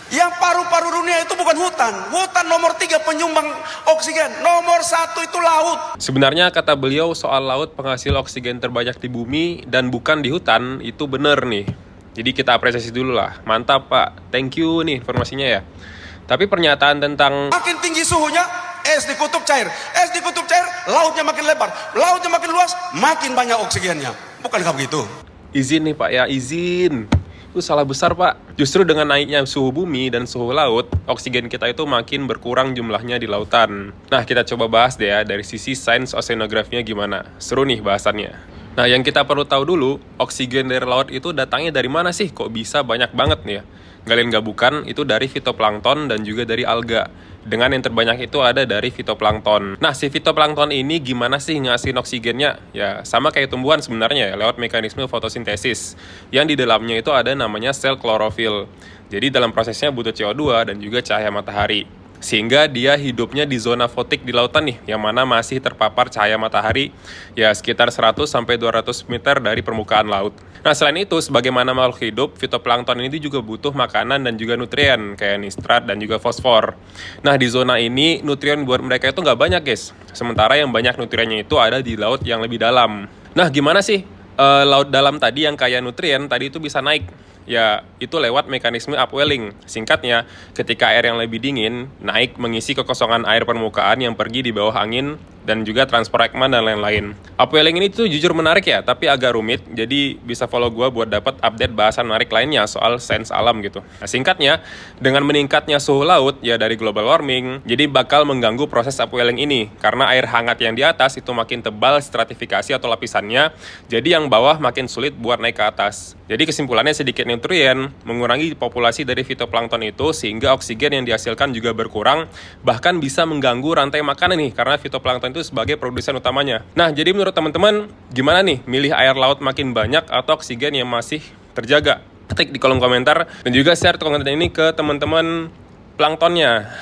Yang paru-paru dunia itu bukan hutan. Hutan nomor 3 penyumbang oksigen. Nomor 1 itu laut. Sebenarnya kata beliau soal laut penghasil oksigen terbanyak di bumi dan bukan di hutan, itu benar nih. Jadi kita apresiasi dulu lah. Mantap Pak, thank you nih informasinya ya. Tapi pernyataan tentang Makin tinggi suhunya, es di kutub cair. Es di kutub cair, lautnya makin lebar. Lautnya makin luas, makin banyak oksigennya. Bukankah begitu? izin nih Pak ya, izin. Itu salah besar Pak. Justru dengan naiknya suhu bumi dan suhu laut, oksigen kita itu makin berkurang jumlahnya di lautan. Nah kita coba bahas deh ya dari sisi sains oceanografinya gimana. Seru nih bahasannya. Nah yang kita perlu tahu dulu, oksigen dari laut itu datangnya dari mana sih? Kok bisa banyak banget nih ya? Nggak lain nggak bukan, itu dari fitoplankton dan juga dari alga. Dengan yang terbanyak itu ada dari fitoplankton. Nah, si fitoplankton ini gimana sih ngasihin oksigennya? Ya, sama kayak tumbuhan sebenarnya ya, lewat mekanisme fotosintesis. Yang di dalamnya itu ada namanya sel klorofil. Jadi dalam prosesnya butuh CO2 dan juga cahaya matahari. Sehingga dia hidupnya di zona fotik di lautan nih, yang mana masih terpapar cahaya matahari ya sekitar 100-200 meter dari permukaan laut. Nah selain itu, sebagaimana makhluk hidup, fitoplankton ini juga butuh makanan dan juga nutrien kayak nitrat dan juga fosfor. Nah di zona ini nutrien buat mereka itu nggak banyak guys, sementara yang banyak nutriennya itu ada di laut yang lebih dalam. Nah gimana sih laut dalam tadi yang kaya nutrien tadi itu bisa naik? Ya, itu lewat mekanisme upwelling. Singkatnya, ketika air yang lebih dingin naik mengisi kekosongan air permukaan yang pergi di bawah angin dan juga transport Ekman dan lain-lain. Upwelling ini tuh jujur menarik ya, tapi agak rumit. Jadi bisa follow gue buat dapat update bahasan menarik lainnya soal sains alam gitu. Nah, singkatnya, dengan meningkatnya suhu laut ya dari global warming, jadi bakal mengganggu proses upwelling ini karena air hangat yang di atas itu makin tebal stratifikasi atau lapisannya. Jadi yang bawah makin sulit buat naik ke atas. Jadi kesimpulannya sedikit nutrien mengurangi populasi dari fitoplankton itu sehingga oksigen yang dihasilkan juga berkurang, bahkan bisa mengganggu rantai makanan nih karena fitoplankton itu sebagai produsen utamanya. Nah, jadi menurut teman-teman gimana nih milih air laut makin banyak atau oksigen yang masih terjaga? Ketik di kolom komentar dan juga share konten ini ke teman-teman planktonnya.